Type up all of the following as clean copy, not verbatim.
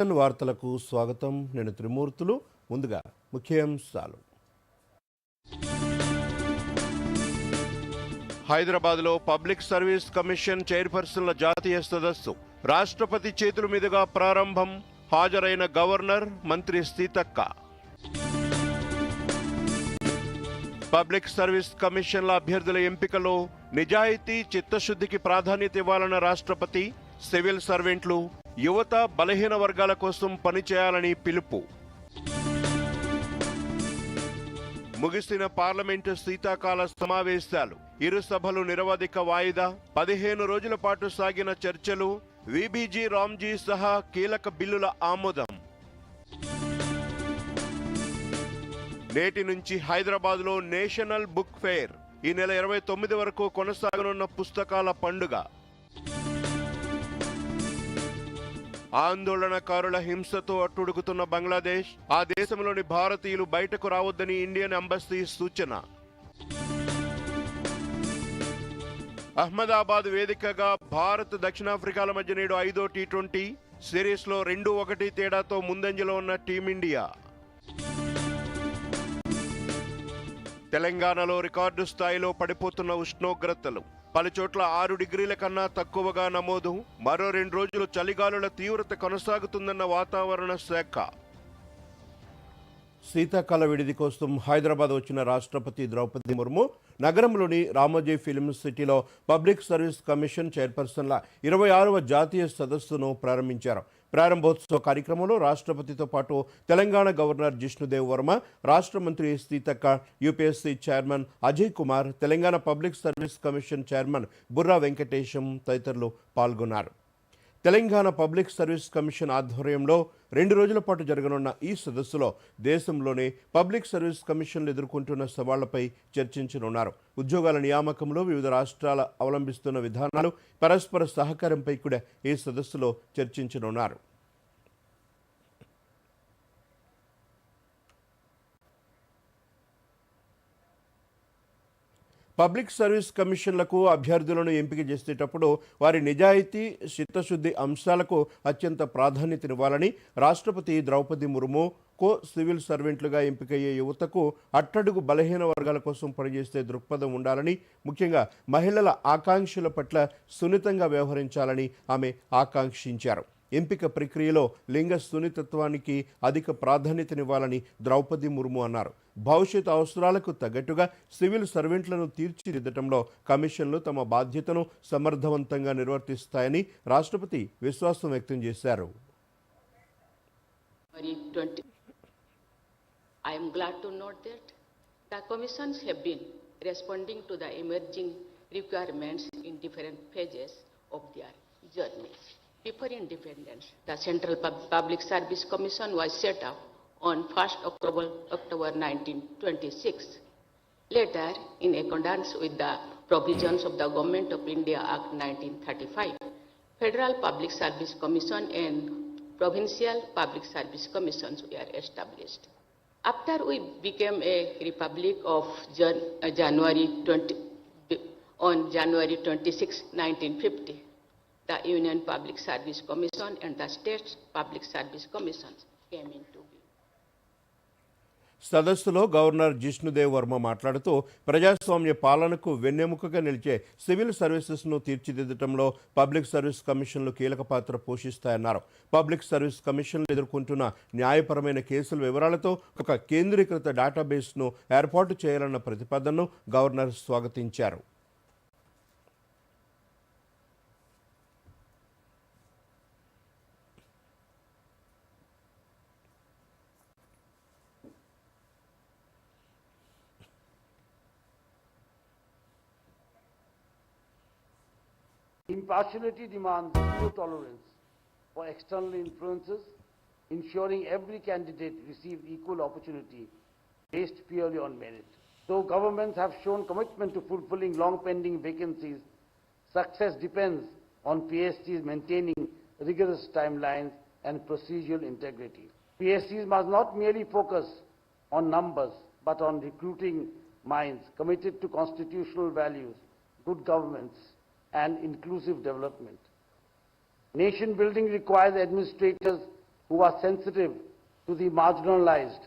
వార్తలకు స్వాగతం. నేను త్రిమూర్తులు. ముందుగా ముఖ్యాంశాలు. హైదరాబాద్లో పబ్లిక్ సర్వీస్ కమిషన్ చైర్పర్సన్ల జాతీయ సదస్సు రాష్ట్రపతి చేతుల మీదుగా ప్రారంభం. హాజరైన గవర్నర్, మంత్రి సీతక్క. పబ్లిక్ సర్వీస్ కమిషన్ల అభ్యర్థుల ఎంపికలో నిజాయితీ, చిత్తశుద్ధికి ప్రాధాన్యత ఇవ్వాలన్న రాష్ట్రపతి. సివిల్ సర్వెంట్లు, యువత, బలహీన వర్గాల కోసం పనిచేయాలని పిలుపు. ముగిసిన పార్లమెంటు శీతాకాల సమావేశాలు. ఇరు సభలు నిరవధిక వాయిదా. 15 రోజుల పాటు సాగిన చర్చలు. విబిజీ, రామ్జీ సహా కీలక బిల్లుల ఆమోదం. నేటి నుంచి హైదరాబాద్లో నేషనల్ బుక్ ఫెయిర్. ఈ నెల 29 వరకు కొనసాగనున్న పుస్తకాల పండుగ. ఆందోళనకారుల హింసతో అట్టుడుగుతున్న బంగ్లాదేశ్. ఆ దేశంలోని భారతీయులు బయటకు రావద్దని ఇండియన్ ఎంబసీ సూచన. అహ్మదాబాద్ వేదికగా భారత్, దక్షిణాఫ్రికాల మధ్య నేడు 5వ టీ20 సిరీస్లో 2-1 తేడాతో ముందంజలో ఉన్న టీమిండియా. తెలంగాణలో రికార్డు స్థాయిలో పడిపోతున్న ఉష్ణోగ్రతలు. పలుచోట్ల 6 డిగ్రీల కన్నా తక్కువగా నమోదు. మరో 2 రోజులు చలిగాలుల తీవ్రత కొనసాగుతుందన్న వాతావరణ శాఖ. శీతాకాల విడిది కోసం హైదరాబాద్ వచ్చిన రాష్ట్రపతి ద్రౌపది ముర్ము నగరంలోని రామోజీ ఫిల్మ్ సిటీలో పబ్లిక్ సర్వీస్ కమిషన్ చైర్పర్సన్ల 26వ జాతీయ సదస్సును ప్రారంభించారు. ప్రారంభోత్సవ కార్యక్రమంలో రాష్ట్రపతితో పాటు తెలంగాణ గవర్నర్ జిష్ణుదేవ్ వర్మ, రాష్ట్ర మంత్రి Seethakka, UPSC chairman Ajay Kumar, Telangana public service commission chairman Burra Venkatesham తదితరులు పాల్గొన్నారు. తెలంగాణ పబ్లిక్ సర్వీస్ కమిషన్ ఆధ్వర్యంలో 2 రోజుల పాటు జరగనున్న ఈ సదస్సులో దేశంలోనే పబ్లిక్ సర్వీస్ కమిషన్లు ఎదుర్కొంటున్న సవాళ్లపై చర్చించనున్నారు. ఉద్యోగాల నియామకంలో వివిధ రాష్ట్రాలు అవలంబిస్తున్న విధానాలు, పరస్పర సహకారంపై కూడా ఈ సదస్సులో చర్చించనున్నారు. పబ్లిక్ సర్వీస్ కమిషన్లకు అభ్యర్థులను ఎంపిక చేసేటప్పుడు వారి నిజాయితీ, చిత్తశుద్ధి అంశాలకు అత్యంత ప్రాధాన్యతనివ్వాలని రాష్ట్రపతి ద్రౌపది ముర్ము సివిల్ సర్వెంట్లుగా ఎంపికయ్యే యువతకు అట్టడుగు బలహీన వర్గాల కోసం పనిచేసే దృక్పథం ఉండాలని, ముఖ్యంగా మహిళల ఆకాంక్షల పట్ల సున్నితంగా వ్యవహరించాలని ఆమె ఆకాంక్షించారు. ఎంపిక ప్రక్రియలో లింగ సున్నితత్వానికి అధిక ప్రాధాన్యతనివ్వాలని ద్రౌపది ముర్ము అన్నారు. భవిష్యత్ అవసరాలకు తగ్గట్టుగా సివిల్ సర్వెంట్లను తీర్చిదిద్దటంలో కమిషన్లు తమ బాధ్యతను సమర్థవంతంగా నిర్వర్తిస్తాయని రాష్ట్రపతి విశ్వాసం వ్యక్తం చేశారు. I am glad to note that the commissions have been responding to the emerging requirements in different phases of their journeys. Before independence, the Central Public Service Commission was set up on 1st October 1926. Later, in accordance with the provisions of the Government of India Act 1935, Federal Public Service Commission and Provincial Public Service Commissions were established. After we became a republic of January 26, 1950, the Union Public Service Commission and the State Public Service Commissions came into being. సదస్సులో governor Jishnu Dev Varma మాట్లాడుతూ ప్రజాస్వామ్య పాలనకు వెన్నెముకగా నిలిచే civil సర్వీసెస్ను తీర్చిదిద్దటంలో public service కమిషన్లు కీలక పాత్ర పోషిస్తాయన్నారు. Public service కమిషన్లు ఎదుర్కొంటున్న న్యాయపరమైన కేసుల వివరాలతో ఒక కేంద్రీకృత డేటాబేస్ను ఏర్పాటు చేయాలన్న ప్రతిపాదనను governor స్వాగతించారు. Impartiality demands zero tolerance for external influences, ensuring every candidate receives equal opportunity based purely on merit. Though governments have shown commitment to fulfilling long-pending vacancies, success depends on PSCs maintaining rigorous timelines and procedural integrity. PSCs must not merely focus on numbers, but on recruiting minds committed to constitutional values, good governance, and inclusive development. Nation building requires administrators who are sensitive to the marginalized.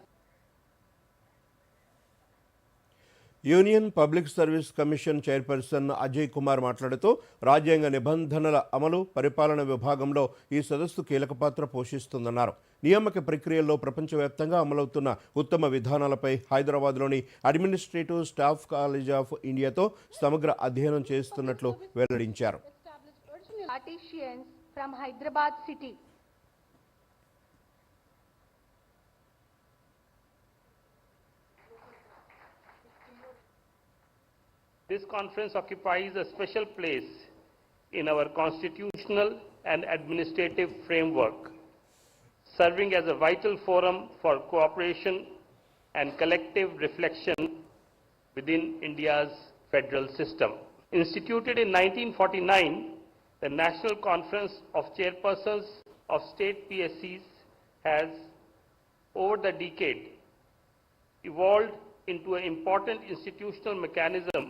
Union public service commission chairperson Ajay Kumar మాట్లాడుతూ రాజ్యాంగ నిబంధనల అమలు పరిపాలన విభాగంలో ఈ సదస్సు కీలక పాత్ర పోషిస్తుందన్నారు. నియామక ప్రక్రియల్లో ప్రపంచవ్యాప్తంగా అమలవుతున్న ఉత్తమ విధానాలపై హైదరాబాద్లోని అడ్మినిస్ట్రేటివ్ స్టాఫ్ కాలేజ్ ఆఫ్ ఇండియాతో సమగ్ర అధ్యయనం చేస్తున్నట్లు వెల్లడించారు. Artisans from Hyderabad city. This conference occupies a special place in our constitutional and administrative framework, serving as a vital forum for cooperation and collective reflection within India's federal system. Instituted in 1949, the National Conference of Chairpersons of State PSCs has, over the decade, evolved into an important institutional mechanism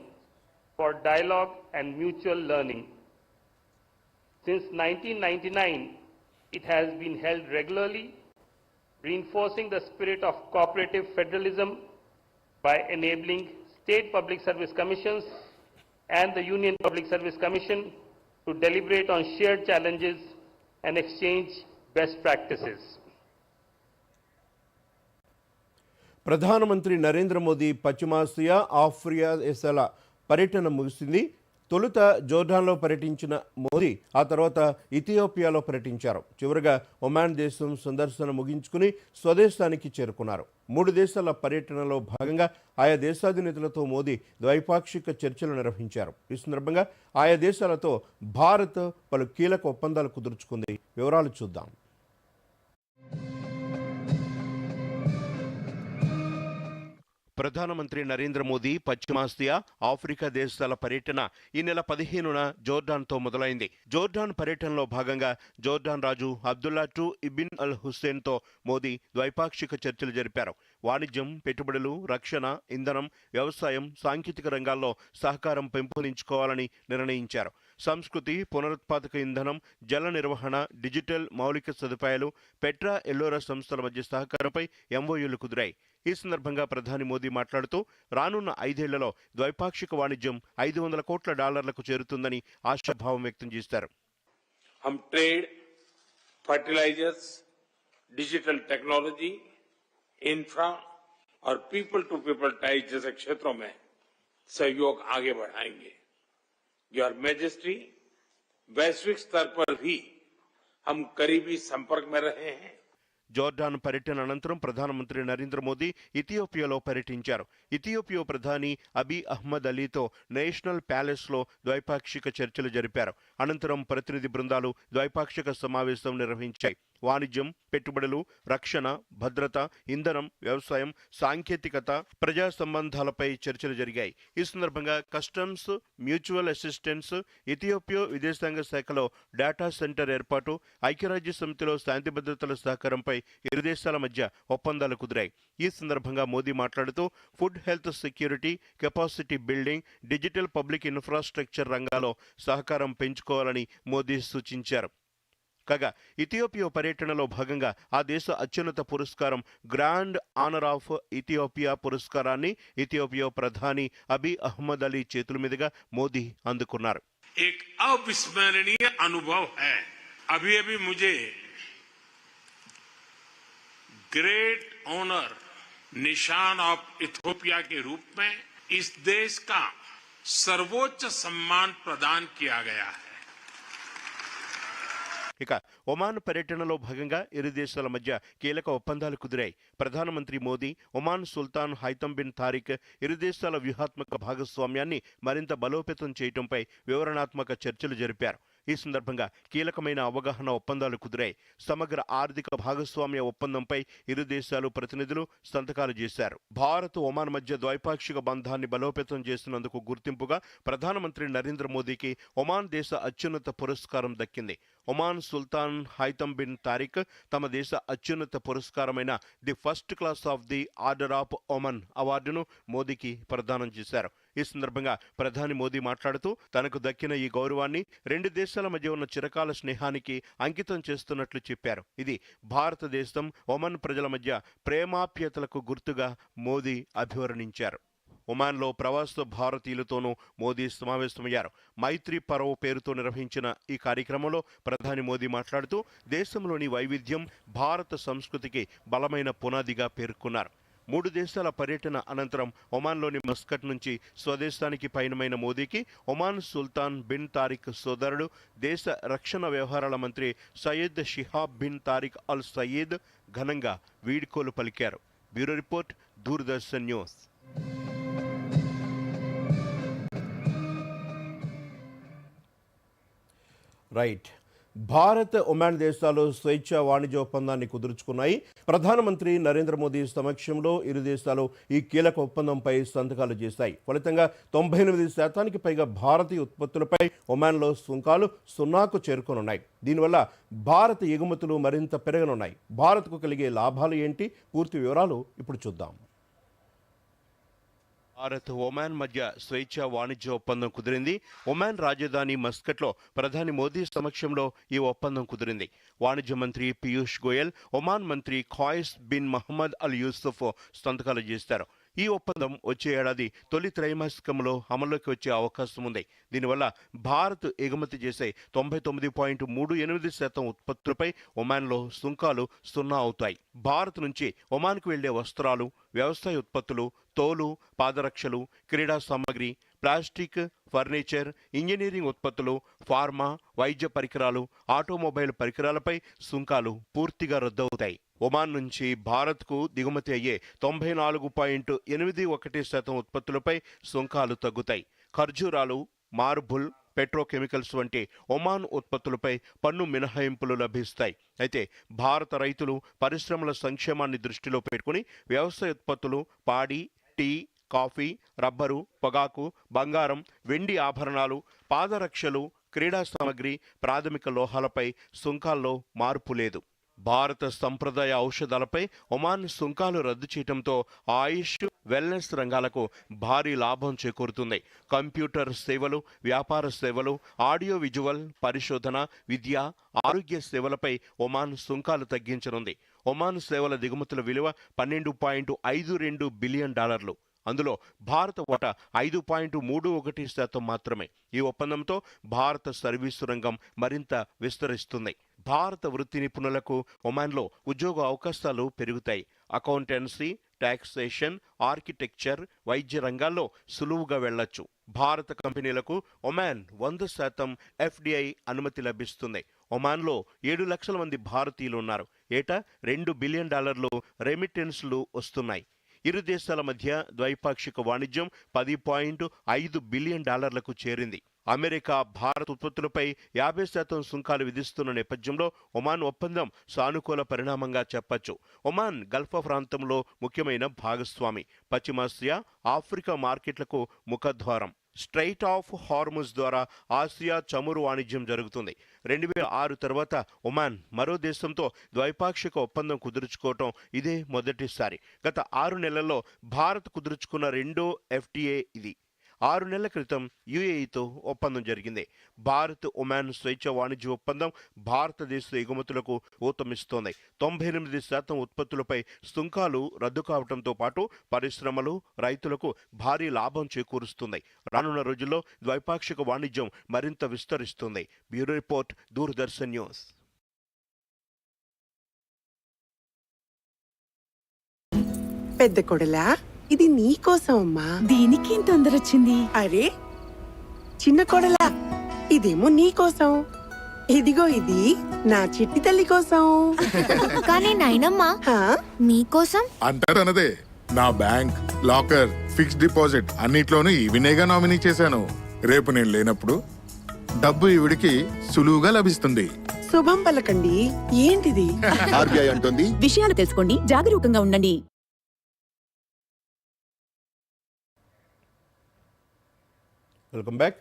for dialogue and mutual learning. Since 1999, it has been held regularly, reinforcing the spirit of cooperative federalism by enabling state public service commissions and the Union Public Service Commission to deliberate on shared challenges and exchange best practices. ప్రధానమంత్రి నరేంద్ర మోదీ పశ్చిమాసియా, Africa దేశాల పర్యటన ముగిసింది. తొలుత జోర్డాన్లో పర్యటించిన మోదీ ఆ తర్వాత ఇథియోపియాలో పర్యటించారు. చివరగా ఒమాన్ దేశం సందర్శన ముగించుకుని స్వదేశానికి చేరుకున్నారు. 3 దేశాల పర్యటనలో భాగంగా ఆయా దేశాధినేతలతో మోదీ ద్వైపాక్షిక చర్చలు నిర్వహించారు. ఈ సందర్భంగా ఆయా దేశాలతో భారత్ పలు కీలక ఒప్పందాలు కుదుర్చుకుంది. వివరాలు చూద్దాం. ప్రధానమంత్రి నరేంద్ర మోదీ పశ్చిమాసియా, ఆఫ్రికా దేశాల పర్యటన ఈ నెల 15న జోర్డాన్తో మొదలైంది. జోర్డాన్ పర్యటనలో భాగంగా జోర్డాన్ రాజు అబ్దుల్లా II ఇబిన్ అల్ హుస్సేన్తో మోదీ ద్వైపాక్షిక చర్చలు జరిపారు. వాణిజ్యం, పెట్టుబడులు, రక్షణ, ఇంధనం, వ్యవసాయం, సాంకేతిక రంగాల్లో సహకారం పెంపొందించుకోవాలని నిర్ణయించారు. సంస్కృతి, పునరుత్పాదక ఇంధనం, జల నిర్వహణ, డిజిటల్ మౌలిక సదుపాయాలు, పెట్రా ఎల్లోరా సంస్థల మధ్య సహకారంపై ఎంఓయూలు కుదిరాయి. ఈ సందర్భంగా ప్రధాని మోదీ మాట్లాడుతూ రానున్న 5 ఏళ్లలో ద్వైపాక్షిక వాణిజ్యం $500 కోట్ల చేరుతుందని ఆశాభావం వ్యక్తం చేశారు. हम trade, fertilisers, digital technology, infra और पीपल टू पीपल टाइज जैसे क्षेत्रों में सहयोग आगे बढ़ाएंगे. योर मैजेस्टी, वैश्विक स्तर पर भी हम करीबी संपर्क में रहे हैं. జోర్డాన్ పర్యటన అనంతరం ప్రధానమంత్రి నరేంద్ర మోదీ ఇథియోపియాలో పర్యటించారు. ఇథియోపియా ప్రధాని అబీ అహ్మద్ అలీతో నేషనల్ ప్యాలెస్లో ద్వైపాక్షిక చర్చలు జరిపారు. అనంతరం ప్రతినిధి బృందాలు ద్వైపాక్షిక సమావేశం నిర్వహించాయి. వాణిజ్యం, పెట్టుబడులు, రక్షణ, భద్రత, ఇంధనం, వ్యవసాయం, సాంకేతికత, ప్రజా సంబంధాలపై చర్చలు జరిగాయి. ఈ సందర్భంగా కస్టమ్స్, మ్యూచువల్ అసిస్టెన్స్, ఇథియోపియా విదేశాంగ శాఖలో డేటా సెంటర్ ఏర్పాటు, ఐక్యరాజ్య సమితిలో శాంతి భద్రతల సహకారంపై ఇరు దేశాల మధ్య ఒప్పందాలు కుదిరాయి. ఈ సందర్భంగా మోదీ మాట్లాడుతూ food health security, capacity building, digital public infrastructure రంగాల్లో సహకారం పెంచుకోవాలని మోదీ సూచించారు. కాగా ఇథియోపియా పర్యటనలో భాగంగా ఆ దేశ అత్యున్నత పురస్కారం గ్రాండ్ ఆనర్ ఆఫ్ ఇథియోపియా పురస్కారాన్ని ఇథియోపియా ప్రధాని అబీ అహ్మద్ అలీ చేతుల మీదుగా మోదీ అందుకున్నారు. एक अविस्मरणीय अनुभव है. अभी अभी मुझे ग्रेट ऑनर निशान ऑफ इथियोपिया के रूप में इस देश का सर्वोच्च सम्मान प्रदान किया गया है. ఇక ఒమాన్ పర్యటనలో భాగంగా ఇరు దేశాల మధ్య కీలక ఒప్పందాలు కుదిరాయి. ప్రధానమంత్రి Modi Oman Sultan Haitham bin Tariq ఇరు దేశాల వ్యూహాత్మక భాగస్వామ్యాన్ని మరింత బలోపేతం చేయడంపై వివరణాత్మక చర్చలు జరిపారు. ఈ సందర్భంగా కీలకమైన అవగాహన ఒప్పందాలు కుదిరాయి. సమగ్ర ఆర్థిక భాగస్వామ్య ఒప్పందంపై ఇరు దేశాలు ప్రతినిధులు సంతకాలు చేశారు. భారత్, ఒమాన్ మధ్య ద్వైపాక్షిక బంధాన్ని బలోపేతం చేసినందుకు గుర్తింపుగా ప్రధానమంత్రి నరేంద్ర మోదీకి ఒమాన్ దేశ అత్యున్నత పురస్కారం దక్కింది. Oman Sultan Haitham bin Tariq తమ దేశ అత్యున్నత పురస్కారమైన the First Class of the Order of Oman అవార్డును మోదీకి ప్రదానం చేశారు. ఈ సందర్భంగా ప్రధాని మోదీ మాట్లాడుతూ తనకు దక్కిన ఈ గౌరవాన్ని రెండు దేశాల మధ్య ఉన్న చిరకాల స్నేహానికి అంకితం చేస్తున్నట్లు చెప్పారు. ఇది భారతదేశం ఒమన్ ప్రజల మధ్య ప్రేమాప్యతలకు గుర్తుగా మోదీ అభివర్ణించారు. ఒమాన్లో ప్రవాస భారతీయులతోనూ మోదీ సమావేశమయ్యారు. మైత్రి పర్వ్ పేరుతో నిర్వహించిన ఈ కార్యక్రమంలో ప్రధాని మోదీ మాట్లాడుతూ దేశంలోని వైవిధ్యం భారత సంస్కృతికి బలమైన పునాదిగా పేర్కొన్నారు. 3 దేశాల పర్యటన అనంతరం ఒమాన్లోని మస్కట్ నుంచి స్వదేశానికి పయనమైన మోదీకి ఒమాన్ సుల్తాన్ బిన్ తారిక్ సోదరుడు దేశ రక్షణ వ్యవహారాల మంత్రి సయ్యద్ షిహాబ్ బిన్ తారిక్ అల్ సయీద్ ఘనంగా వీడ్కోలు పలికారు. Bureau report, Doordarshan news. Right. Bharat, Oman దేశాలు స్వేచ్ఛా వాణిజ్య ఒప్పందాన్ని కుదుర్చుకున్నాయి. ప్రధానమంత్రి నరేంద్ర మోదీ సమక్షంలో ఇరు దేశాలు ఈ కీలక ఒప్పందంపై సంతకాలు చేశాయి. ఫలితంగా 98% పైగా భారతీయ ఉత్పత్తులపై ఒమాన్లో సుంకాలు 0కు చేరుకోనున్నాయి. దీనివల్ల భారత ఎగుమతులు మరింత పెరగనున్నాయి. భారత్కు కలిగే లాభాలు ఏంటి? పూర్తి వివరాలు ఇప్పుడు చూద్దాం. భారత్, ఒమాన్ మధ్య స్వేచ్ఛా వాణిజ్య ఒప్పందం కుదిరింది. ఒమాన్ రాజధాని మస్కట్లో ప్రధాని మోదీ సమక్షంలో ఈ ఒప్పందం కుదిరింది. వాణిజ్య మంత్రి పీయూష్ గోయల్, ఒమాన్ మంత్రి ఖాయిస్ బిన్ మహమ్మద్ అల్ యూసుఫ్ సంతకాలు చేశారు. ఈ ఒప్పందం వచ్చే ఏడాది తొలి త్రైమాసికంలో అమల్లోకి వచ్చే అవకాశం ఉంది. దీనివల్ల భారత్ ఎగుమతి చేసే 99.38% ఉత్పత్తులపై ఒమాన్లో సుంకాలు 0 అవుతాయి. భారత్ నుంచి ఒమాన్కు వెళ్లే వస్త్రాలు, వ్యవసాయ ఉత్పత్తులు, తోలు, పాదరక్షలు, క్రీడా సామగ్రి, ప్లాస్టిక్, ఫర్నిచర్, ఇంజనీరింగ్ ఉత్పత్తులు, ఫార్మా, వైద్య పరికరాలు, ఆటోమొబైల్ పరికరాలపై సుంకాలు పూర్తిగా రద్దవుతాయి. ఒమాన్ నుంచి భారత్కు దిగుమతి అయ్యే 94.81% ఉత్పత్తులపై సుంకాలు తగ్గుతాయి. ఖర్జూరాలు, మార్బుల్, పెట్రోకెమికల్స్ వంటి ఒమాన్ ఉత్పత్తులపై పన్ను మినహాయింపులు లభిస్తాయి. అయితే భారత రైతులు, పరిశ్రమల సంక్షేమాన్ని దృష్టిలో పెట్టుకుని వ్యవసాయ ఉత్పత్తులు, పాడి, టీ, కాఫీ, రబ్బరు, పొగాకు, బంగారం, వెండి ఆభరణాలు, పాదరక్షలు, క్రీడా సామగ్రి, ప్రాథమిక లోహాలపై సుంకాల్లో మార్పు లేదు. భారత సంప్రదాయ ఔషధాలపై ఒమాన్ సుంకాలు రద్దు చేయడంతో ఆయుష్, వెల్నెస్ రంగాలకు భారీ లాభం చేకూరుతుంది. కంప్యూటర్ సేవలు, వ్యాపార సేవలు, ఆడియో విజువల్, పరిశోధన, విద్య, ఆరోగ్య సేవలపై ఒమాన్ సుంకాలు తగ్గించనుంది. ఒమాన్ సేవల దిగుమతుల విలువ $12.52 బిలియన్. అందులో భారత వాటా 5.31% మాత్రమే. ఈ ఒప్పందంతో భారత సర్వీసు రంగం మరింత విస్తరిస్తుంది. భారత వృత్తి నిపుణులకు ఒమాన్లో ఉద్యోగ అవకాశాలు పెరుగుతాయి. అకౌంటెన్సీ, టాక్సేషన్, ఆర్కిటెక్చర్, వైద్య రంగాల్లో సులువుగా వెళ్లొచ్చు. భారత కంపెనీలకు ఒమాన్ 100% FDI అనుమతి లభిస్తుంది. ఒమాన్లో 7 లక్షల మంది భారతీయులు ఉన్నారు. ఏటా $2 బిలియన్ రెమిటెన్స్లు వస్తున్నాయి. ఇరు దేశాల మధ్య ద్వైపాక్షిక వాణిజ్యం $10.5 బిలియన్ చేరింది. అమెరికా భారత్ ఉత్పత్తులపై 50% సుంకాలు విధిస్తున్న నేపథ్యంలో ఒమాన్ ఒప్పందం సానుకూల పరిణామంగా చెప్పొచ్చు. ఒమాన్ గల్ఫ్ ప్రాంతంలో ముఖ్యమైన భాగస్వామి. పశ్చిమాసియా, ఆఫ్రికా మార్కెట్లకు ముఖద్వారం. స్ట్రైట్ ఆఫ్ హార్ముజ్ ద్వారా ఆసియా చమురు వాణిజ్యం జరుగుతుంది. 2006 తర్వాత ఒమాన్ మరో దేశంతో ద్వైపాక్షిక ఒప్పందం కుదుర్చుకోవటం ఇదే మొదటిసారి. గత 6 నెలల్లో భారత్ కుదుర్చుకున్న రెండో FTA ఇది. 6 నెలల క్రితం UAEతో ఒప్పందం జరిగింది. భారత్, ఒమాన్ స్వేచ్ఛ వాణిజ్య ఒప్పందం భారతదేశ ఎగుమతులకు ఊతమిస్తోంది. 98% ఉత్పత్తులపై సుంకాలు రద్దు కావడంతో పాటు పరిశ్రమలు, రైతులకు భారీ లాభం చేకూరుస్తుంది. రానున్న రోజుల్లో ద్వైపాక్షిక వాణిజ్యం మరింత విస్తరిస్తుంది. Bureau report, Doordarshan news. పెద్ద కొడలా, ఇది నీకోసం అమ్మా. దీనికి తొందర వచ్చింది. అరే చిన్న కొడలా, ఇదేమో నీకోసం. ఇదిగో ఇది నా చిట్టి తల్లి కోసం. కానీ నాయనమ్మా, మీకోసం అంతా తనదే. నా బ్యాంక్, లాకర్, ఫిక్స్డ్ డిపాజిట్ అన్నిట్లోనూ ఈవినేగా నామినీ చేశాను. రేపు నేను లేనప్పుడు డబ్బు ఈవిడికి సులువుగా లభిస్తుంది. శుభం పలకండి. ఏంటిది? RBI అంటుంది, విషయాలు తెలుసుకోండి, జాగరూకంగా ఉండండి. Welcome back.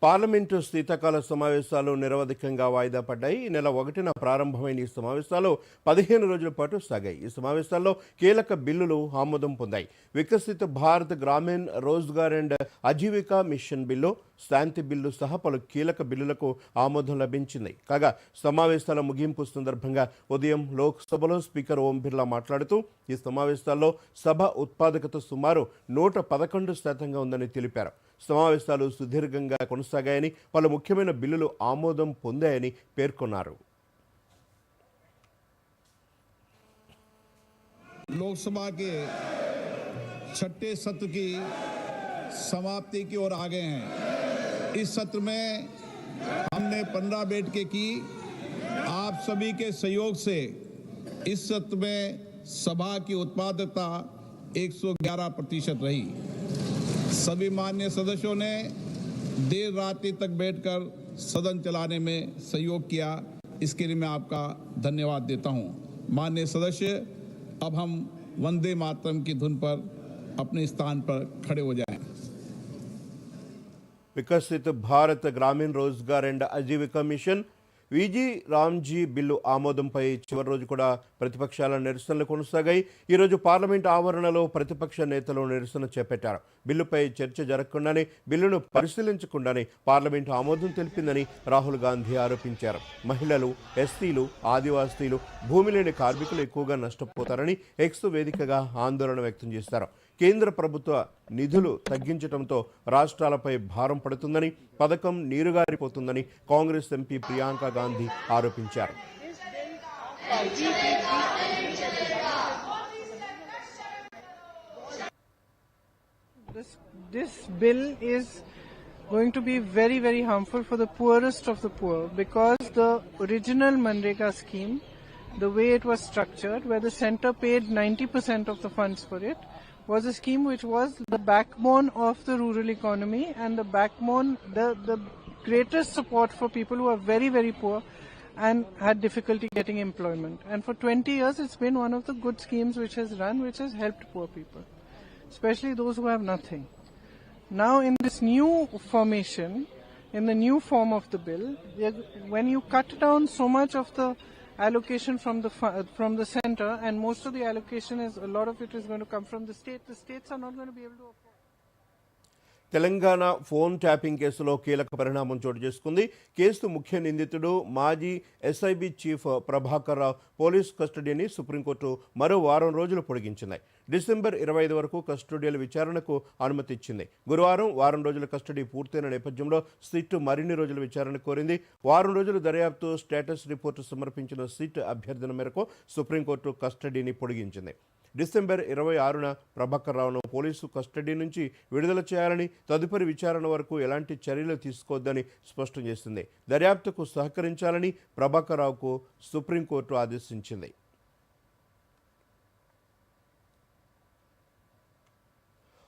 పార్లమెంటు శీతాకాల సమావేశాలు నిరవధికంగా వాయిదా పడ్డాయి. ఈ నెల 1న ప్రారంభమైన ఈ సమావేశాలు 15 రోజుల పాటు సాగాయి. ఈ సమావేశాల్లో కీలక బిల్లులు ఆమోదం పొందాయి. Viksit Bharat Gramin Rozgar and Ajeevika mission bill, Shanti bill సహా పలు కీలక బిల్లులకు ఆమోదం లభించింది. కాగా సమావేశాల ముగింపు సందర్భంగా ఉదయం లోక్సభలో స్పీకర్ ఓం బిర్లా మాట్లాడుతూ ఈ సమావేశాల్లో సభ ఉత్పాదకత సుమారు 111% ఉందని తెలిపారు. సమావేశాలు సుదీర్ఘంగా కొనసాగాయని, పలు ముఖ్యమైన బిల్లులు ఆమోదం పొందాయని పేర్కొన్నారు. लोकसभा के छठे सत्र की समाप्ति की ओर आ गए हैं। इस सत्र में हमने 15 बैठकें की। आप सभी के सहयोग से इस सत्र में सभा की उत्पादकता 111% रही। सभी माननीय सदस्यों ने देर रात्रि तक बैठकर सदन चलाने में सहयोग किया, इसके लिए मैं आपका धन्यवाद देता हूं। माननीय सदस्य, अब हम वंदे मातरम की धुन पर अपने स्थान पर खड़े हो जाएं। Viksit Bharat Gramin Rozgar and Ajeevika Mission V G Ramji bill ఆమోదంపై చివరి రోజు కూడా ప్రతిపక్షాల నిరసనలు కొనసాగాయి. ఈరోజు పార్లమెంట్ ఆవరణలో ప్రతిపక్ష నేతలు నిరసన చేపట్టారు. బిల్లుపై చర్చ జరగకుండానే, బిల్లును పరిశీలించకుండానే పార్లమెంటు ఆమోదం తెలిపిందని రాహుల్ గాంధీ ఆరోపించారు. మహిళలు, ఎస్సీలు, ఆదివాసీలు, భూమి లేని కార్మికులు ఎక్కువగా నష్టపోతారని ఎక్స్ వేదికగా ఆందోళన వ్యక్తం చేశారు. కేంద్ర ప్రభుత్వ నిధులు తగ్గించడంతో రాష్ట్రాలపై భారం పడుతుందని, పథకం నీరుగారిపోతుందని కాంగ్రెస్ ఎంపీ ప్రియాంక గాంధీ ఆరోపించారు. This bill is going to be very, very harmful for the poorest of the poor, because the original Manrega scheme, the way it was structured, where the centre paid 90% of the funds for it, was a scheme which was the backbone of the rural economy and the backbone, the greatest support for people who are very, very poor and had difficulty getting employment. And for 20 years, it's been one of the good schemes which has run, which has helped poor people, especially those who have nothing. Now, in this new formation, in the new form of the bill, when you cut down so much of the allocation from the center, and most of the allocation is, a lot of it is going to come from the state. The states are not going to be able to afford. Telangana phone tapping కేసులో కీలక పరిణామం చోటు చేసుకుంది. Case ముఖ్య నిందితుడు మాజీ SIB chief Prabhakar Rao police కస్టడీని supreme court మరో వారం రోజులు పొడిగించింది. డిసెంబర్ 25 వరకు కస్టోడియల్ విచారణకు అనుమతి ఇచ్చింది. గురువారం వారం రోజుల కస్టడీ పూర్తయిన నేపథ్యంలో సిట్ మరిన్ని రోజుల విచారణ కోరింది. వారం రోజుల దర్యాప్తు స్టేటస్ రిపోర్టు సమర్పించిన సిట్ అభ్యర్థన మేరకు సుప్రీంకోర్టు కస్టడీని పొడిగించింది. డిసెంబర్ 26న ప్రభాకర్ రావును పోలీసు కస్టడీ నుంచి విడుదల చేయాలని, తదుపరి విచారణ వరకు ఎలాంటి చర్యలు తీసుకోవద్దని స్పష్టం చేసింది. దర్యాప్తుకు సహకరించాలని ప్రభాకర్ రావుకు సుప్రీంకోర్టు ఆదేశించింది.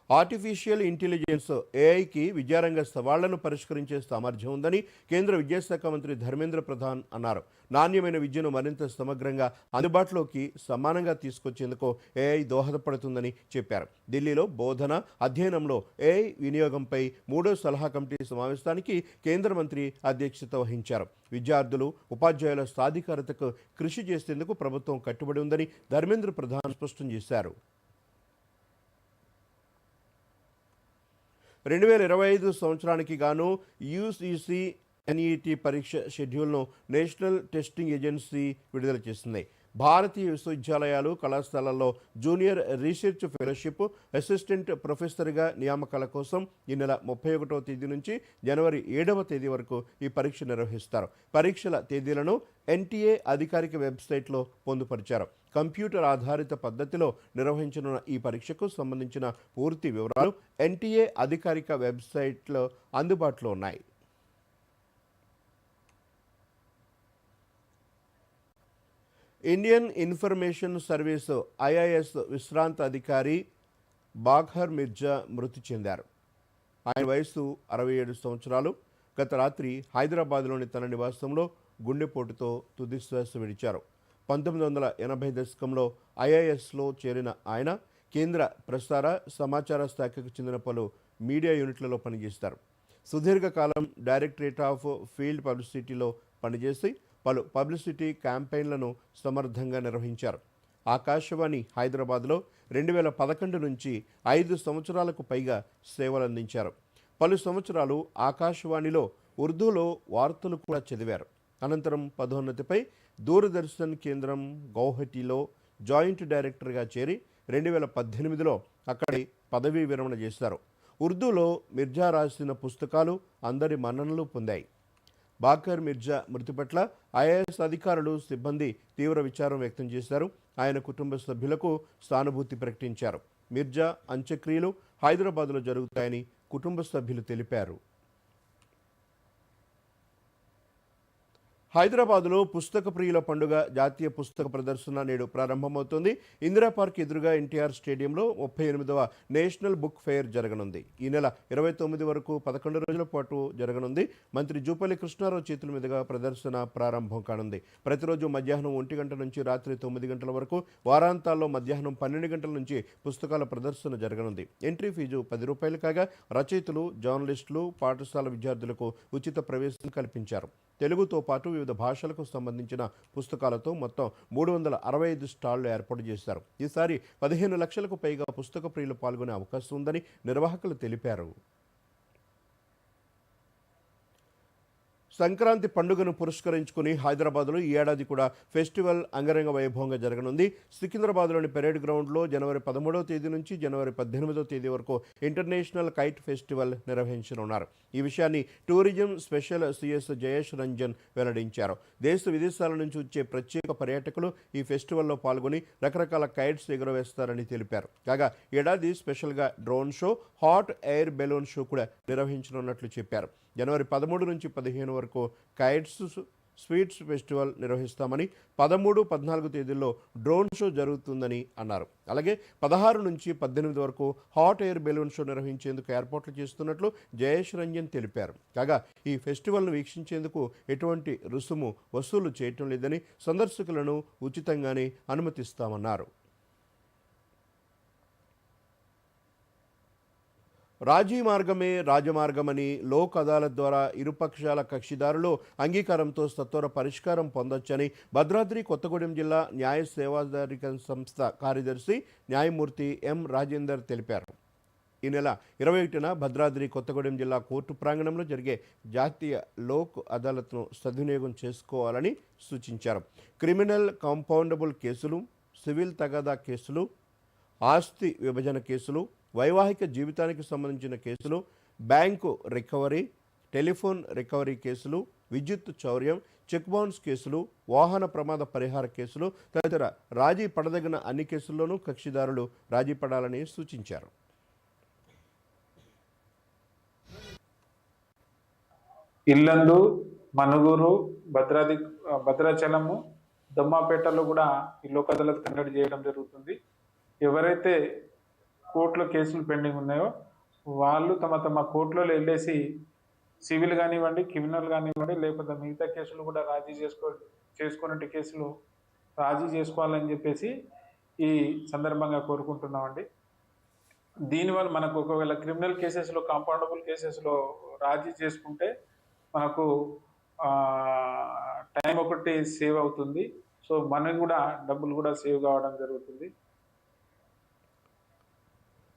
ఆర్టిఫిషియల్ ఇంటెలిజెన్స్ ఏఐకి విద్యారంగ సవాళ్లను పరిష్కరించే సామర్థ్యం ఉందని కేంద్ర విద్యాశాఖ మంత్రి ధర్మేంద్ర ప్రధాన్ అన్నారు. నాణ్యమైన విద్యను మరింత సమగ్రంగా అందుబాటులోకి సమానంగా తీసుకొచ్చేందుకు ఏఐ దోహదపడుతుందని చెప్పారు. ఢిల్లీలో బోధన, అధ్యయనంలో ఏఐ వినియోగంపై 3వ సలహా కమిటీ సమావేశానికి కేంద్ర మంత్రి అధ్యక్షత వహించారు. విద్యార్థులు, ఉపాధ్యాయుల సాధికారతకు కృషి చేసేందుకు ప్రభుత్వం కట్టుబడి ఉందని ధర్మేంద్ర ప్రధాన్ స్పష్టం చేశారు. 2025 సంవత్సరానికి గాను యూసీసీ ఎన్ఈటీ పరీక్ష షెడ్యూల్ను నేషనల్ టెస్టింగ్ ఏజెన్సీ విడుదల చేసింది. భారతీయ విశ్వవిద్యాలయాలు, కళాశాలల్లో జూనియర్ రీసెర్చ్ ఫెలోషిప్, అసిస్టెంట్ ప్రొఫెసర్గా నియామకాల కోసం ఈ నెల 31వ తేదీ నుంచి జనవరి 7వ తేదీ వరకు ఈ పరీక్ష నిర్వహిస్తారు. పరీక్షల తేదీలను ఎన్టీఏ అధికారిక వెబ్సైట్లో పొందుపరిచారు. కంప్యూటర్ ఆధారిత పద్ధతిలో నిర్వహించనున్న ఈ పరీక్షకు సంబంధించిన పూర్తి వివరాలు ఎన్టీఏ అధికారిక వెబ్సైట్లో అందుబాటులో ఉన్నాయి. ఇండియన్ ఇన్ఫర్మేషన్ సర్వీస్ ఐఐఎస్ విశ్రాంత అధికారి బాఖర్ మిర్జా మృతి చెందారు. ఆయన వయసు 67 సంవత్సరాలు. గత రాత్రి హైదరాబాద్లోని తన నివాసంలో గుండెపోటుతో తుదిశ్వాస విడిచారు. 1980 దశకంలో ఐఐఎస్లో చేరిన ఆయన కేంద్ర ప్రసార సమాచార శాఖకు చెందిన పలు మీడియా యూనిట్లలో పనిచేస్తారు. సుదీర్ఘకాలం డైరెక్టరేట్ ఆఫ్ ఫీల్డ్ పబ్లిసిటీలో పనిచేసి పలు పబ్లిసిటీ క్యాంపెయిన్లను సమర్థంగా నిర్వహించారు. ఆకాశవాణి హైదరాబాద్లో 2011 నుంచి 5 సంవత్సరాలకు పైగా సేవలందించారు. పలు సంవత్సరాలు ఆకాశవాణిలో ఉర్దూలో వార్తలు కూడా చదివారు. అనంతరం పదోన్నతిపై దూరదర్శన్ కేంద్రం గౌహటిలో జాయింట్ డైరెక్టర్గా చేరి 2018లో అక్కడి పదవీ విరమణ చేశారు. ఉర్దూలో మిర్జా రాసిన పుస్తకాలు అందరి మన్ననలు పొందాయి. బాకర్ మిర్జా మృతి పట్ల ఐఏఎస్ అధికారులు, సిబ్బంది తీవ్ర విచారం వ్యక్తం చేశారు. ఆయన కుటుంబ సభ్యులకు సానుభూతి ప్రకటించారు. మిర్జా అంత్యక్రియలు హైదరాబాద్లో జరుగుతాయని కుటుంబ సభ్యులు తెలిపారు. హైదరాబాద్లో పుస్తక ప్రియుల పండుగ జాతీయ పుస్తక ప్రదర్శన నేడు ప్రారంభమవుతోంది. ఇందిరా పార్క్ ఎదురుగా ఎన్టీఆర్ స్టేడియంలో 38వ నేషనల్ బుక్ ఫెయిర్ జరగనుంది. ఈ నెల 29 వరకు 11 రోజుల పాటు జరగనుంది. మంత్రి జూపల్లి కృష్ణారావు చేతుల మీదుగా ప్రదర్శన ప్రారంభం కానుంది. ప్రతిరోజు మధ్యాహ్నం 1 గంట నుంచి రాత్రి 9 గంటల వరకు, వారాంతాల్లో మధ్యాహ్నం 12 గంటల నుంచి పుస్తకాల ప్రదర్శన జరగనుంది. ఎంట్రీ ఫీజు 10 రూపాయలు కాగా రచయితలు, జర్నలిస్టులు, పాఠశాల విద్యార్థులకు ఉచిత ప్రవేశం కల్పించారు. తెలుగుతో పాటు వివిధ భాషలకు సంబంధించిన పుస్తకాలతో మొత్తం 365 స్టాళ్లు ఏర్పాటు చేశారు. ఈసారి 15 లక్షలకు పైగా పుస్తక ప్రియులు పాల్గొనే అవకాశం ఉందని నిర్వాహకులు తెలిపారు. సంక్రాంతి పండుగను పురస్కరించుకుని హైదరాబాద్లో ఈ ఏడాది కూడా ఫెస్టివల్ అంగరంగ వైభవంగా జరగనుంది. సికింద్రాబాద్లోని పెరేడ్ గ్రౌండ్లో జనవరి 13వ తేదీ నుంచి జనవరి 18వ తేదీ వరకు ఇంటర్నేషనల్ కైట్ ఫెస్టివల్ నిర్వహించనున్నారు. ఈ విషయాన్ని tourism special CS Jayesh Ranjan వెల్లడించారు. దేశ విదేశాల నుంచి వచ్చే ప్రత్యేక పర్యాటకులు ఈ ఫెస్టివల్లో పాల్గొని రకరకాల కైట్స్ ఎగురవేస్తారని తెలిపారు. కాగా ఏడాది స్పెషల్గా drone show, hot air balloon show కూడా నిర్వహించనున్నట్లు చెప్పారు. జనవరి 13 నుంచి 15 వరకు కైట్స్ స్వీట్స్ ఫెస్టివల్ నిర్వహిస్తామని, 13, 14 తేదీల్లో డ్రోన్ షో జరుగుతుందని అన్నారు. అలాగే 16 నుంచి 18 వరకు హాట్ ఎయిర్ బెలూన్ షో నిర్వహించేందుకు ఏర్పాట్లు చేస్తున్నట్లు జయేష్ రంజన్ తెలిపారు. కాగా ఈ ఫెస్టివల్ను వీక్షించేందుకు ఎటువంటి రుసుము వసూలు చేయటం లేదని, సందర్శకులను ఉచితంగానే అనుమతిస్తామన్నారు. రాజీ మార్గమే రాజమార్గమని లోక్ అదాలత్ ద్వారా ఇరుపక్షాల కక్షిదారులు అంగీకారంతో సత్వర పరిష్కారం పొందొచ్చని భద్రాద్రి కొత్తగూడెం జిల్లా న్యాయ సేవాధికార సంస్థ కార్యదర్శి న్యాయమూర్తి ఎం రాజేందర్ తెలిపారు. ఈ నెల 21న భద్రాద్రి కొత్తగూడెం జిల్లా కోర్టు ప్రాంగణంలో జరిగే జాతీయ లోక్ అదాలత్ను సద్వినియోగం చేసుకోవాలని సూచించారు. క్రిమినల్ కాంపౌండబుల్ కేసులు, సివిల్ తగాదా కేసులు, ఆస్తి విభజన కేసులు, వైవాహిక జీవితానికి సంబంధించిన కేసులు, బ్యాంకు రికవరీ, టెలిఫోన్ రికవరీ కేసులు, విద్యుత్ చౌర్యం, చెక్ బౌన్స్ కేసులు, వాహన ప్రమాద పరిహార కేసులు తదితర రాజీ పడదగిన అన్ని కేసుల్లోనూ కక్షిదారులు రాజీ పడాలని సూచించారు. ఇల్లందు, మనుగురు, భద్రాచలము, దమ్మాపేటలో కూడా ఈ లోక్ అదాలత్ కండక్ట్ చేయడం జరుగుతుంది. ఎవరైతే కోర్టులో కేసులు పెండింగ్ ఉన్నాయో వాళ్ళు తమ తమ కోర్టులో వెళ్ళేసి సివిల్ కానివ్వండి, క్రిమినల్ కానివ్వండి, లేకపోతే మిగతా కేసులు కూడా రాజీ చేసుకున్నట్టు కేసులు రాజీ చేసుకోవాలని చెప్పేసి ఈ సందర్భంగా కోరుకుంటున్నామండి. దీనివల్ల మనకు ఒకవేళ క్రిమినల్ కేసెస్లో, కాంపౌండబుల్ కేసెస్లో రాజీ చేసుకుంటే మనకు టైం ఒకటి సేవ్ అవుతుంది. సో మనకు కూడా డబ్బులు కూడా సేవ్ కావడం జరుగుతుంది.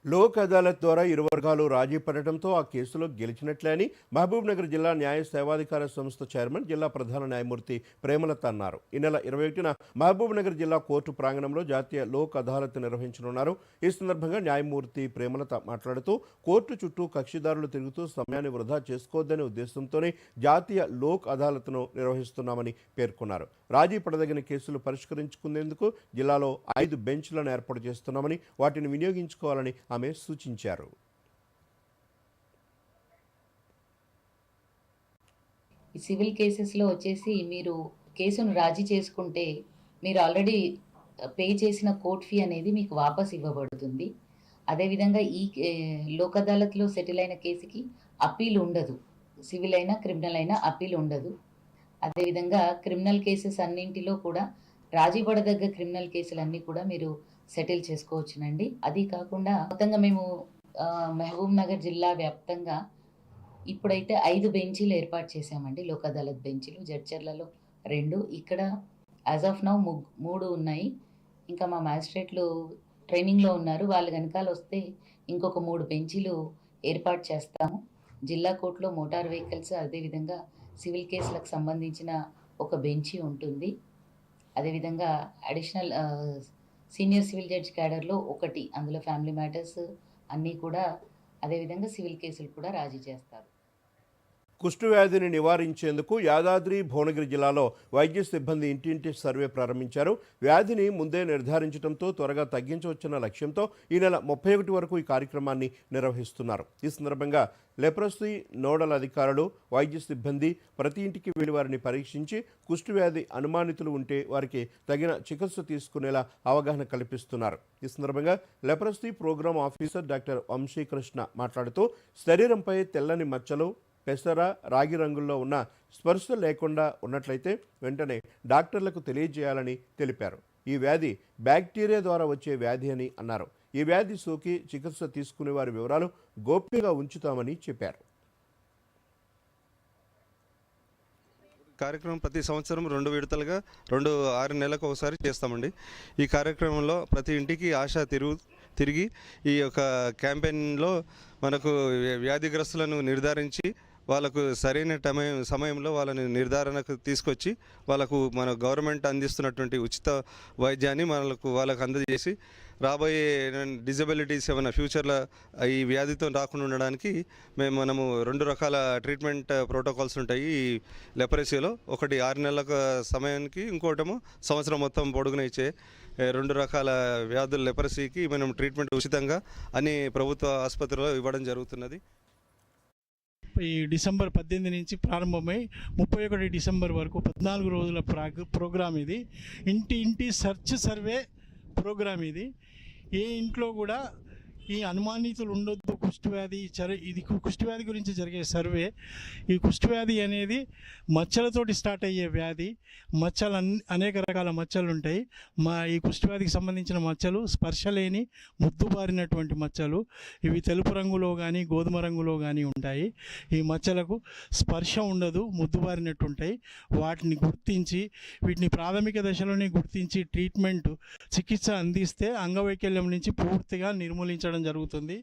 లోక్ అదాలత్ ద్వారా ఇరు వర్గాలు రాజీ పడటంతో ఆ కేసులో గెలిచినట్లే అని మహబూబ్ నగర్ జిల్లా న్యాయ సేవాధికార సంస్థ చైర్మన్, జిల్లా ప్రధాన న్యాయమూర్తి ప్రేమలత అన్నారు. ఈ నెల 21న మహబూబ్ నగర్ జిల్లా కోర్టు ప్రాంగణంలో జాతీయ లోక్ అదాలత్ నిర్వహించనున్నారు. ఈ సందర్భంగా న్యాయమూర్తి ప్రేమలత మాట్లాడుతూ కోర్టు చుట్టూ కక్షిదారులు తిరుగుతూ సమయాన్ని వృధా చేసుకోవద్దనే ఉద్దేశంతోనే జాతీయ లోక్ అదాలత్ను నిర్వహిస్తున్నామని పేర్కొన్నారు. రాజీ పడదగిన కేసులు పరిష్కరించుకునేందుకు జిల్లాలో 5 బెంచ్లను ఏర్పాటు చేస్తున్నామని, వాటిని వినియోగించుకోవాలని ఆమె సూచించారు. ఈ సివిల్ కేసెస్లో వచ్చేసి మీరు కేసును రాజీ చేసుకుంటే మీరు ఆల్రెడీ పే చేసిన కోర్ట్ ఫీ అనేది మీకు వాపస్ ఇవ్వబడుతుంది. అదేవిధంగా ఈ లోక్ అదాలత్లో సెటిల్ అయిన కేసుకి అప్పీల్ ఉండదు. సివిల్ అయినా క్రిమినల్ అయినా అప్పీల్ ఉండదు. అదేవిధంగా క్రిమినల్ కేసెస్ అన్నింటిలో కూడా రాజీ పడదగ్గ క్రిమినల్ కేసులన్నీ కూడా మీరు సెటిల్ చేసుకోవచ్చునండి. అది కాకుండా మొత్తంగా మేము మహబూబ్ నగర్ జిల్లా వ్యాప్తంగా ఇప్పుడైతే 5 బెంచీలు ఏర్పాటు చేశామండి. లోక్ అదాలత్ బెంచీలు జడ్చర్లలో 2, ఇక్కడ యాజ్ ఆఫ్ నౌ 3 ఉన్నాయి. ఇంకా మా మ్యాజిస్ట్రేట్లు ట్రైనింగ్లో ఉన్నారు. వాళ్ళు వెనకాల వస్తే ఇంకొక 3 బెంచీలు ఏర్పాటు చేస్తాము. జిల్లా కోర్టులో మోటార్ వెహికల్స్, అదేవిధంగా సివిల్ కేసులకు సంబంధించిన ఒక బెంచీ ఉంటుంది. అదేవిధంగా అడిషనల్ సీనియర్ సివిల్ జడ్జ్ క్యాడర్లో 1, అందులో ఫ్యామిలీ మ్యాటర్స్ అన్నీ కూడా, అదేవిధంగా సివిల్ కేసులు కూడా రాజీ చేస్తారు. కుష్టు వ్యాధిని నివారించేందుకు యాదాద్రి భువనగిరి జిల్లాలో వైద్య సిబ్బంది ఇంటింటి సర్వే ప్రారంభించారు. వ్యాధిని ముందే నిర్ధారించడంతో త్వరగా తగ్గించవచ్చన్న లక్ష్యంతో ఈ నెల 31 వరకు ఈ కార్యక్రమాన్ని నిర్వహిస్తున్నారు. ఈ సందర్భంగా లెప్రసీ నోడల్ అధికారులు, వైద్య సిబ్బంది ప్రతి ఇంటికి వెళ్లి వారిని పరీక్షించి కుష్టు వ్యాధి అనుమానితులు ఉంటే వారికి తగిన చికిత్స తీసుకునేలా అవగాహన కల్పిస్తున్నారు. ఈ సందర్భంగా leprosy programme officer doctor Vamsikrishna మాట్లాడుతూ శరీరంపై తెల్లని మచ్చలు, పెసర, రాగి రంగుల్లో ఉన్న స్పర్శ లేకుండా ఉన్నట్లయితే వెంటనే డాక్టర్లకు తెలియజేయాలని తెలిపారు. ఈ వ్యాధి బ్యాక్టీరియా ద్వారా వచ్చే వ్యాధి అని అన్నారు. ఈ వ్యాధి సోకి చికిత్స తీసుకునే వారి వివరాలు గోప్యంగా ఉంచుతామని చెప్పారు. కార్యక్రమం ప్రతి సంవత్సరం 2 విడతలుగా 6 నెలలకు ఒకసారి చేస్తామండి. ఈ కార్యక్రమంలో ప్రతి ఇంటికి ఆశ తిరిగి ఈ యొక్క క్యాంపెయిన్లో మనకు వ్యాధిగ్రస్తులను నిర్ధారించి వాళ్ళకు సరైన సమయంలో వాళ్ళని నిర్ధారణకు తీసుకొచ్చి వాళ్ళకు మన గవర్నమెంట్ అందిస్తున్నటువంటి ఉచిత వైద్యాన్ని వాళ్ళకు అందజేసి రాబోయే డిజబిలిటీస్ ఏమైనా ఫ్యూచర్లో ఈ వ్యాధితో రాకుండా ఉండడానికి మనము 2 రకాల ట్రీట్మెంట్ ప్రోటోకాల్స్ ఉంటాయి ఈ లెపరసీలో. ఒకటి 6 నెలల సమయానికి, ఇంకోటేమో సంవత్సరం మొత్తం పొడుగున ఇచ్చే 2 రకాల వ్యాధుల లెపరసీకి మనం ట్రీట్మెంట్ ఉచితంగా అన్ని ప్రభుత్వ ఆసుపత్రుల్లో ఇవ్వడం జరుగుతున్నది. ఈ డిసెంబర్ 18 నుంచి ప్రారంభమై 31 డిసెంబర్ వరకు 14 రోజుల ప్రోగ్రామ్ ఇది. ఇంటి సెర్చ్ సర్వే ప్రోగ్రామ్ ఇది. ఏ ఇంట్లో కూడా ఈ అనుమానితులు ఉండొద్దు కుష్ఠవ్యాధి. ఇది కుష్ఠవ్యాధి గురించి జరిగే సర్వే. ఈ కుష్ఠవ్యాధి అనేది మచ్చలతోటి స్టార్ట్ అయ్యే వ్యాధి. మచ్చలు అనేక రకాల మచ్చలు ఉంటాయి. ఈ కుష్ఠవ్యాధికి సంబంధించిన మచ్చలు స్పర్శ లేని ముద్దుబారినటువంటి మచ్చలు. ఇవి తెలుపు రంగులో కానీ గోధుమ రంగులో కానీ ఉంటాయి. ఈ మచ్చలకు స్పర్శ ఉండదు, ముద్దుబారినట్టు ఉంటాయి. వాటిని గుర్తించి, వీటిని ప్రాథమిక దశలోనే గుర్తించి ట్రీట్మెంట్, చికిత్స అందిస్తే అంగవైకల్యం నుంచి పూర్తిగా నిర్మూలించడం జరుగుతుంది.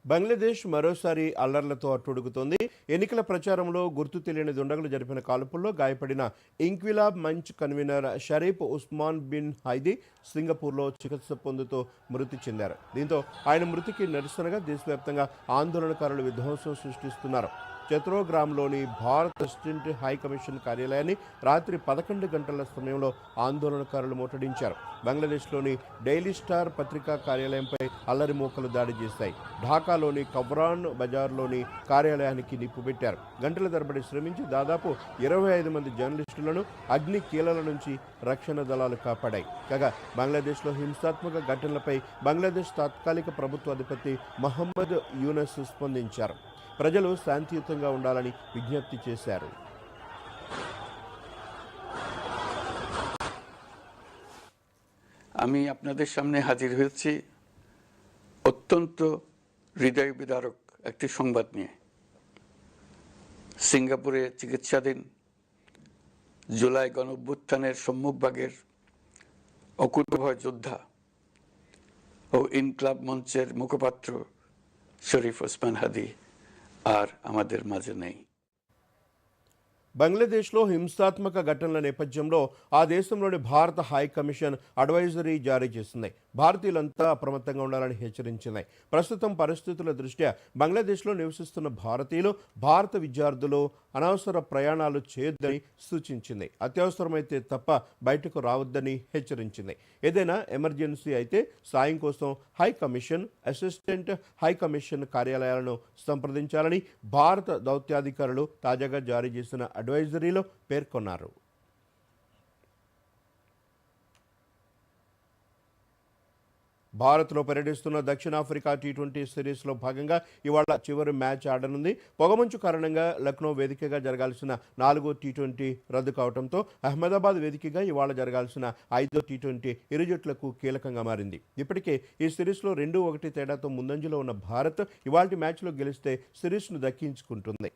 బంగ్లాదేశ్ మరోసారి అల్లర్లతో అట్టుడుగుతోంది. ఎన్నికల ప్రచారంలో గుర్తు తెలియని దుండగులు జరిపిన కాల్పుల్లో గాయపడిన ఇంక్విలాబ్ మంచ్ కన్వీనర్ షరీఫ్ ఉస్మాన్ బిన్ హైదీ సింగపూర్లో చికిత్స పొందుతూ మృతి చెందారు. దీంతో ఆయన మృతికి నిరసనగా దేశవ్యాప్తంగా ఆందోళనకారులు విధ్వంసం సృష్టిస్తున్నారు. చత్రోగ్రామ్లోని భారత్ అసిస్టెంట్ హై కమిషన్ కార్యాలయాన్ని రాత్రి 11 గంటల సమయంలో ఆందోళనకారులు ముట్టడించారు. బంగ్లాదేశ్లోని డైలీ స్టార్ పత్రికా కార్యాలయంపై అల్లరి మూకలు దాడి చేశాయి. ఢాకాలోని కబ్రాన్ బజార్లోని కార్యాలయానికి నిప్పుపెట్టారు. గంటల తరబడి శ్రమించి దాదాపు 25 మంది జర్నలిస్టులను అగ్ని కీలల నుంచి రక్షణ దళాలు కాపాడాయి. కాగా బంగ్లాదేశ్లో హింసాత్మక ఘటనలపై బంగ్లాదేశ్ తాత్కాలిక ప్రభుత్వ అధిపతి మహమ్మద్ యూనస్ స్పందించారు. ప్రజలు శాంతియుతంగా ఉండాలని విజ్ఞప్తి చేశారు. আমি আপনাদের সামনে হাজির হয়েছি অত্যন্ত হৃদয় বিদারক একটি সংবাদ নিয়ে। সিঙ্গাপুরে চিকিৎসাধীন জুলাই গণঅভ্যুত্থানের সম্মুখভাগের অকুতোভয় যোদ্ধা ও ইনকলাব মঞ্চের মুখপাত্র শরীফ ওসমান হাদি আর আমাদের মাঝে নেই. బంగ్లాదేశ్లో హింసాత్మక ఘటనల నేపథ్యంలో ఆ దేశంలోని భారత హై కమిషన్ అడ్వైజరీ జారీ చేసింది. భారతీయులంతా అప్రమత్తంగా ఉండాలని హెచ్చరించింది. ప్రస్తుతం పరిస్థితుల దృష్ట్యా బంగ్లాదేశ్లో నివసిస్తున్న భారతీయులు, భారత విద్యార్థులు అనవసర ప్రయాణాలు చేయొద్దని సూచించింది. అత్యవసరమైతే తప్ప బయటకు రావద్దని హెచ్చరించింది. ఏదైనా ఎమర్జెన్సీ అయితే సాయం కోసం high commission, assistant high commission కార్యాలయాలను సంప్రదించాలని భారత దౌత్యాధికారులు తాజాగా జారీ చేసిన అడ్వైజరీలో పేర్కొన్నారు. భారత్లో పర్యటిస్తున్న దక్షిణాఫ్రికా టీ20 సిరీస్లో భాగంగా ఇవాళ చివరి మ్యాచ్ ఆడనుంది. పొగమంచు కారణంగా లక్నో వేదికగా జరగాల్సిన 4వ టీ20 రద్దు కావడంతో అహ్మదాబాద్ వేదికగా ఇవాళ జరగాల్సిన 5వ టీ20 ఇరు జట్లకు కీలకంగా మారింది. ఇప్పటికే ఈ సిరీస్లో 2-1 తేడాతో ముందంజలో ఉన్న భారత్ ఇవాల్టి మ్యాచ్లో గెలిస్తే సిరీస్ను దక్కించుకుంటుంది.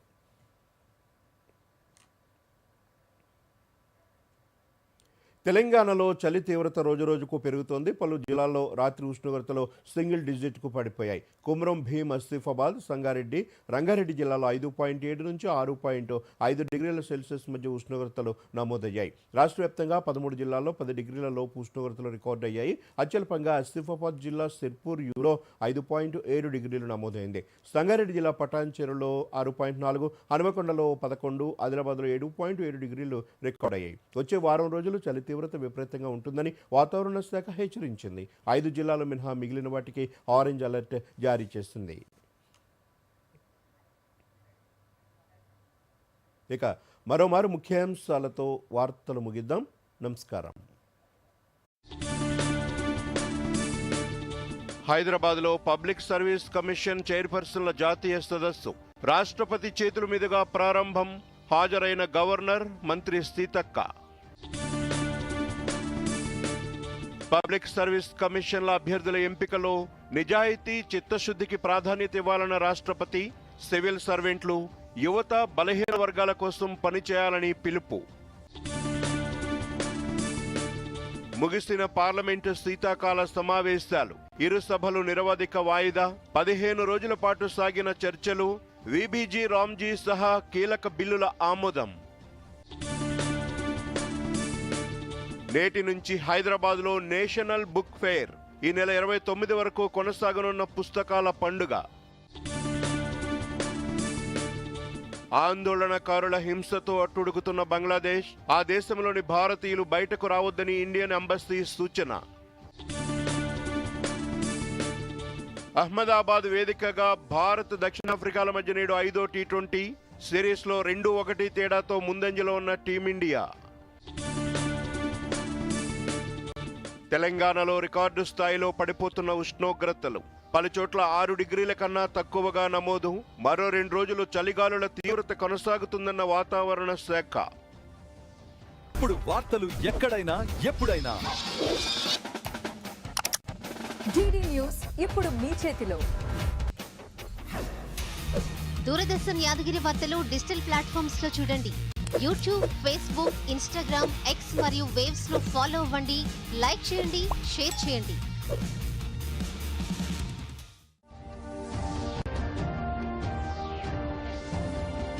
తెలంగాణలో చలి తీవ్రత రోజురోజుకు పెరుగుతోంది. పలు జిల్లాల్లో రాత్రి ఉష్ణోగ్రతలు సింగిల్ డిజిట్కు పడిపోయాయి. కుమ్రం భీం, ఆసిఫాబాద్, సంగారెడ్డి, రంగారెడ్డి జిల్లాలో 5.7 నుంచి 6.5 డిగ్రీల సెల్సియస్ మధ్య ఉష్ణోగ్రతలు నమోదయ్యాయి. రాష్ట్ర వ్యాప్తంగా 13 జిల్లాల్లో 10 డిగ్రీల లోపు ఉష్ణోగ్రతలు రికార్డు అయ్యాయి. అత్యల్పంగా ఆసిఫాబాద్ జిల్లా సిర్పూర్ యూలో 5.7 డిగ్రీలు నమోదైంది. సంగారెడ్డి జిల్లా పటాన్చెరులో 6.4, హనుమకొండలో 11, ఆదిలాబాద్లో 7.7 డిగ్రీలు రికార్డు అయ్యాయి. వచ్చే వారం రోజులు చలి తీవ్రత విపరీతంగా ఉంటుందని వాతావరణ శాఖ హెచ్చరించింది. 5 జిల్లాలు మినహా మిగిలిన వాటికి ఆరెంజ్ అలర్ట్ జారీ చేసింది. ఇక మరోమారు ముఖ్యాంశాలతో వార్తలు ముగిద్దాం. నమస్కారం. హైదరాబాద్లో పబ్లిక్ సర్వీస్ కమిషన్ చైర్పర్సన్ల జాతీయ సదస్సు రాష్ట్రపతి చేతుల మీదుగా ప్రారంభం. హాజరైన గవర్నర్, మంత్రి సీతక్క. పబ్లిక్ సర్వీస్ కమిషన్ల అభ్యర్థుల ఎంపికలో నిజాయితీ, చిత్తశుద్ధికి ప్రాధాన్యత ఇవ్వాలన్న రాష్ట్రపతి. సివిల్ సర్వెంట్లు, యువత, బలహీన వర్గాల కోసం పనిచేయాలని పిలుపు. ముగిసిన పార్లమెంటు శీతాకాల సమావేశాలు. ఇరు సభలు నిరవధిక వాయిదా. 15 రోజుల పాటు సాగిన చర్చలు. వీబీజీ, రామ్జీ సహా కీలక బిల్లుల ఆమోదం. నేటి నుంచి హైదరాబాద్లో నేషనల్ బుక్ ఫెయిర్. ఈ నెల 29 వరకు కొనసాగనున్న పుస్తకాల పండుగ. ఆందోళనకారుల హింసతో అట్టుడుగుతున్న బంగ్లాదేశ్. ఆ దేశంలోని భారతీయులు బయటకు రావద్దని ఇండియన్ ఎంబసీ సూచన. అహ్మదాబాద్ వేదికగా భారత్, దక్షిణాఫ్రికాల మధ్య నేడు 5వ టీ20 సిరీస్లో 2-1 తేడాతో ముందంజలో ఉన్న టీమిండియా. తెలంగాణలో రికార్డు స్థాయిలో పడిపోతున్న ఉష్ణోగ్రతలు. పలుచోట్ల 6 డిగ్రీల కన్నా తక్కువగా నమోదు. మరో 2 రోజులు చలిగాలుల తీవ్రత కొనసాగుతుందన్న వాతావరణ శాఖ. ఇప్పుడు వార్తలు ఎక్కడైనా ఎప్పుడైనా డిడి న్యూస్ ఇప్పుడు మీ చేతిలో. దూరదర్శన్ యాదగిరి వార్తలు డిజిటల్ ప్లాట్ఫామ్స్ లో చూడండి. యూట్యూబ్, ఫేస్బుక్, ఇన్స్టాగ్రామ్, ఎక్స్ మరియు వేవ్స్ లో ఫాలో అవ్వండి, లైక్ చేయండి, షేర్ చేయండి.